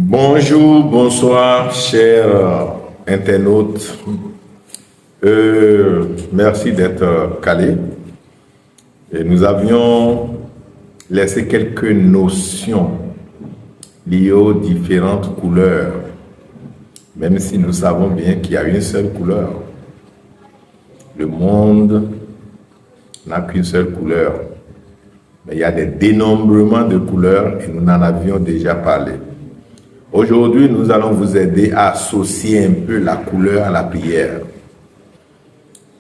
Bonjour, bonsoir, chers internautes. Merci d'être calés. Et nous avions laissé quelques notions liées aux différentes couleurs, même si nous savons bien qu'il y a une seule couleur. Le monde n'a qu'une seule couleur, mais il y a des dénombrements de couleurs et nous en avions déjà parlé. Aujourd'hui, nous allons vous aider à associer un peu la couleur à la prière.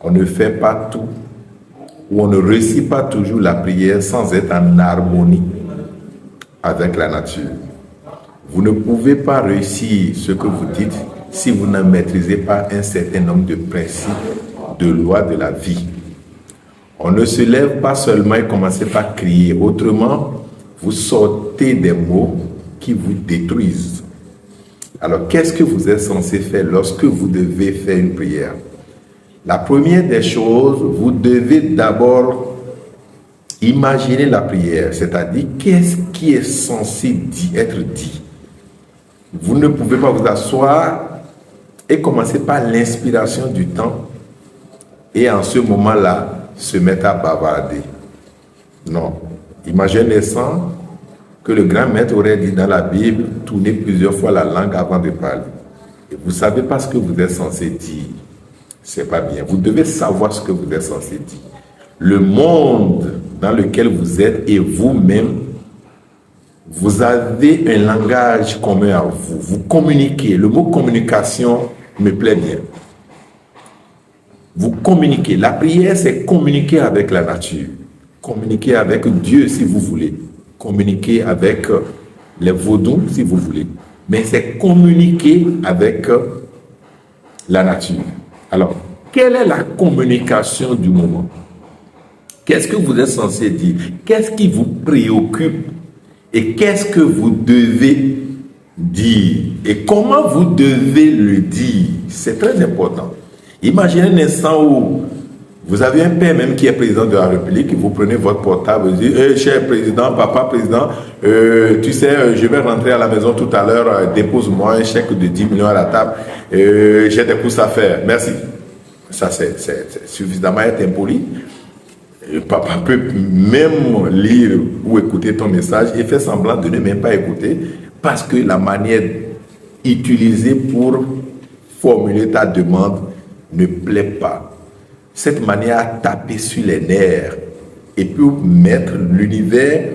On ne fait pas tout, ou on ne réussit pas toujours la prière sans être en harmonie avec la nature. Vous ne pouvez pas réussir ce que vous dites si vous ne maîtrisez pas un certain nombre de principes, de lois de la vie. On ne se lève pas seulement et commencez par crier. Autrement, vous sortez des mots qui vous détruisent. Alors, qu'est-ce que vous êtes censé faire lorsque vous devez faire une prière? La première des choses, vous devez d'abord imaginer la prière, c'est-à-dire qu'est-ce qui est censé être dit. Vous ne pouvez pas vous asseoir et commencer par l'inspiration du temps et en ce moment-là, se mettre à bavarder. Non. Imaginez ça que le grand maître aurait dit dans la Bible, tournez plusieurs fois la langue avant de parler. Et vous ne savez pas ce que vous êtes censé dire. C'est pas bien. Vous devez savoir ce que vous êtes censé dire. Le monde dans lequel vous êtes et vous-même, vous avez un langage commun à vous. Vous communiquez. Le mot communication me plaît bien. Vous communiquez. La prière, c'est communiquer avec la nature. Communiquer avec Dieu si vous voulez. Communiquer avec les vaudous si vous voulez. Mais c'est communiquer avec la nature. Alors, quelle est la communication du moment? Qu'est-ce que vous êtes censé dire? Qu'est-ce qui vous préoccupe? Et qu'est-ce que vous devez dire? Et comment vous devez le dire? C'est très important. Imaginez un instant où vous avez un père même qui est président de la République, vous prenez votre portable, vous dites hey, cher président, papa président, tu sais, je vais rentrer à la maison tout à l'heure, dépose-moi un chèque de 10 millions à la table, j'ai des courses à faire, merci. Ça, c'est suffisamment être impoli. Papa peut même lire ou écouter ton message et faire semblant de ne même pas écouter parce que la manière utilisée pour formuler ta demande ne plaît pas. Cette manière à taper sur les nerfs et peut mettre l'univers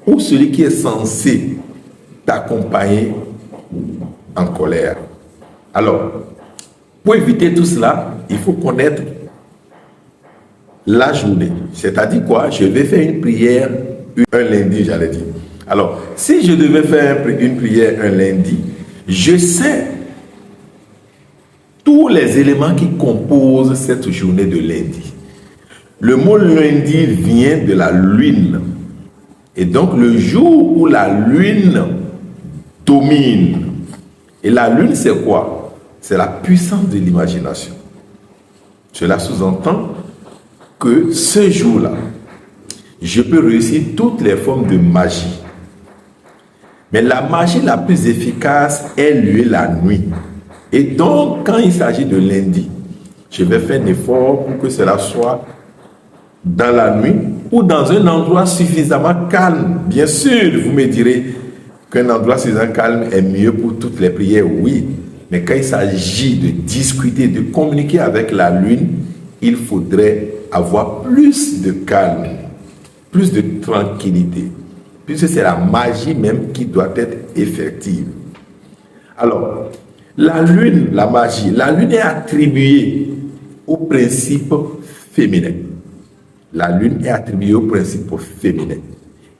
ou celui qui est censé t'accompagner en colère. Alors, pour éviter tout cela, il faut connaître la journée. C'est-à-dire quoi? Je vais faire une prière un lundi, j'allais dire. Alors, si je devais faire une prière un lundi, je sais tous les éléments qui composent cette journée de lundi. Le mot lundi vient de la lune. Et donc, le jour où la lune domine. Et la lune, c'est quoi? C'est la puissance de l'imagination. Cela sous-entend que ce jour-là, je peux réussir toutes les formes de magie. Mais la magie la plus efficace est lieu la nuit. Et donc, quand il s'agit de lundi, je vais faire un effort pour que cela soit dans la nuit ou dans un endroit suffisamment calme. Bien sûr, vous me direz qu'un endroit suffisamment calme est mieux pour toutes les prières, oui. Mais quand il s'agit de discuter, de communiquer avec la lune, il faudrait avoir plus de calme, plus de tranquillité, puisque c'est la magie même qui doit être effective. Alors, la lune, la magie, la lune est attribuée au principe féminin. La lune est attribuée au principe féminin.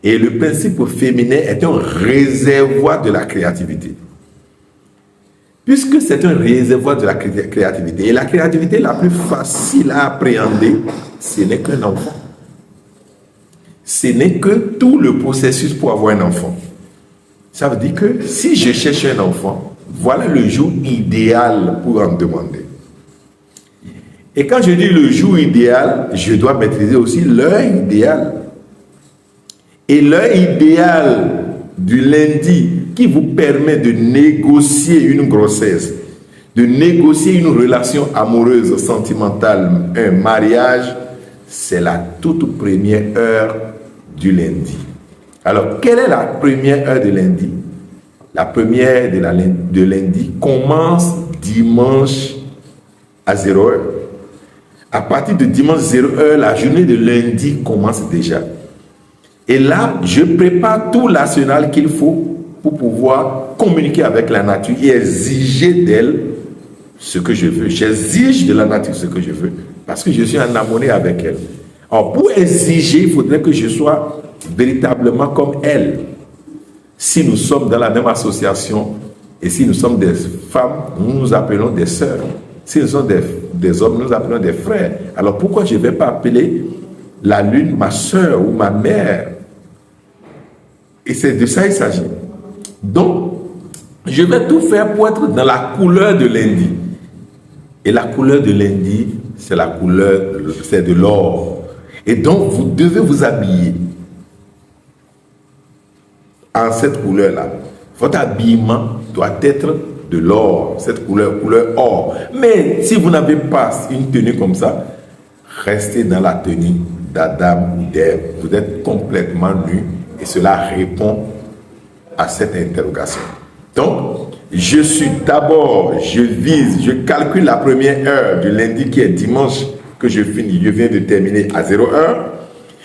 Et le principe féminin est un réservoir de la créativité. Puisque c'est un réservoir de la créativité, et la créativité la plus facile à appréhender, ce n'est qu'un enfant. Ce n'est que tout le processus pour avoir un enfant. Ça veut dire que si je cherche un enfant, voilà le jour idéal pour en demander. Et quand je dis le jour idéal, je dois maîtriser aussi l'heure idéale. Et l'heure idéale du lundi qui vous permet de négocier une grossesse, de négocier une relation amoureuse, sentimentale, un mariage, c'est la toute première heure du lundi. Alors, quelle est la première heure de lundi? La première de lundi commence dimanche à 0 heure. À partir de dimanche 0 heure, la journée de lundi commence déjà. Et là, je prépare tout l'arsenal qu'il faut pour pouvoir communiquer avec la nature et exiger d'elle ce que je veux. J'exige de la nature ce que je veux parce que je suis en harmonie avec elle. Alors, pour exiger, il faudrait que je sois véritablement comme elle. Si nous sommes dans la même association et si nous sommes des femmes, nous nous appelons des sœurs. Si nous sommes des hommes, nous nous appelons des frères. Alors pourquoi je ne vais pas appeler la lune ma sœur ou ma mère? Et c'est de ça qu'il s'agit. Donc, je vais tout faire pour être dans la couleur de lundi. Et la couleur de lundi, c'est la couleur, c'est de l'or. Et donc, vous devez vous habiller en cette couleur-là. Votre habillement doit être de l'or, cette couleur or. Mais si vous n'avez pas une tenue comme ça, restez dans la tenue d'Adam ou d'Ève. Vous êtes complètement nu et cela répond à cette interrogation. Donc, je calcule la première heure du lundi qui est dimanche que je viens de terminer à 0 heure.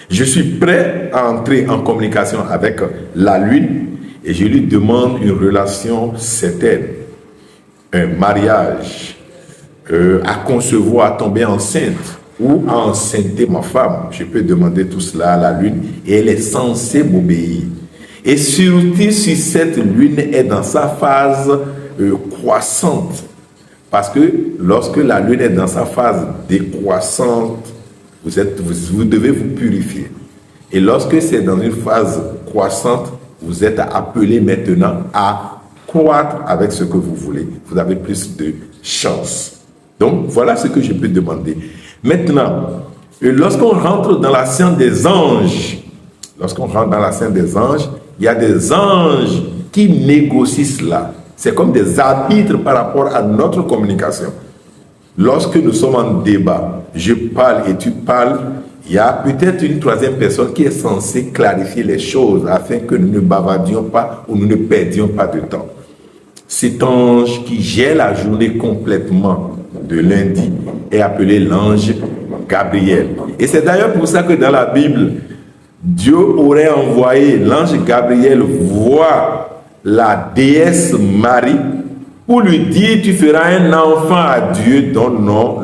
Je suis prêt à entrer en communication avec la lune et je lui demande une relation certaine, un mariage, à concevoir, à tomber enceinte ou à enceinte ma femme. Je peux demander tout cela à la lune et elle est censée m'obéir. Et surtout si cette lune est dans sa phase croissante. Parce que lorsque la lune est dans sa phase décroissante, vous devez vous purifier. Et lorsque c'est dans une phase croissante, vous êtes appelé maintenant à croître avec ce que vous voulez. Vous avez plus de chance. Donc, voilà ce que je peux demander. Maintenant, lorsqu'on rentre dans la science des anges, il y a des anges qui négocient cela. C'est comme des arbitres par rapport à notre communication. Lorsque nous sommes en débat, je parle et tu parles, il y a peut-être une troisième personne qui est censée clarifier les choses afin que nous ne bavardions pas ou nous ne perdions pas de temps. Cet ange qui gère la journée complètement de lundi est appelé l'ange Gabriel. Et c'est d'ailleurs pour ça que dans la Bible, Dieu aurait envoyé l'ange Gabriel voir la déesse Marie pour lui dire: tu feras un enfant à Dieu dont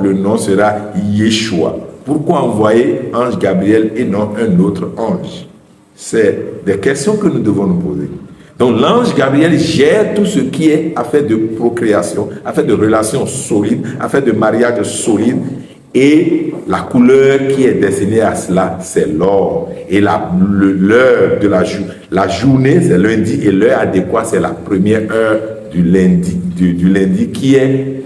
le nom sera Yeshua. Pourquoi envoyer ange Gabriel et non un autre ange? C'est des questions que nous devons nous poser. Donc l'ange Gabriel gère tout ce qui est affaire de procréation, affaire de relations solides, affaire de mariage solide. Et la couleur qui est destinée à cela, c'est l'or. Et l'heure de la journée, c'est lundi. Et l'heure adéquate, c'est la première heure du lundi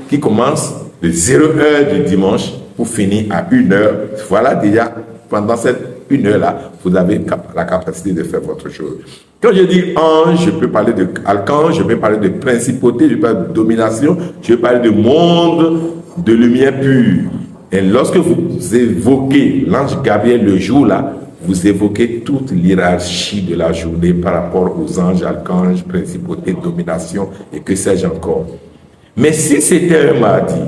qui commence de 0 heure du dimanche pour finir à 1 heure. Voilà déjà, pendant cette 1 heure-là, vous avez la capacité de faire votre chose. Quand je dis ange, je peux parler de archange, je peux parler de principauté, je peux parler de domination, je peux parler de monde de lumière pure. Et lorsque vous évoquez l'ange Gabriel le jour-là, vous évoquez toute l'hierarchie de la journée par rapport aux anges, archanges, principautés, domination et que sais-je encore. Mais si c'était un mardi,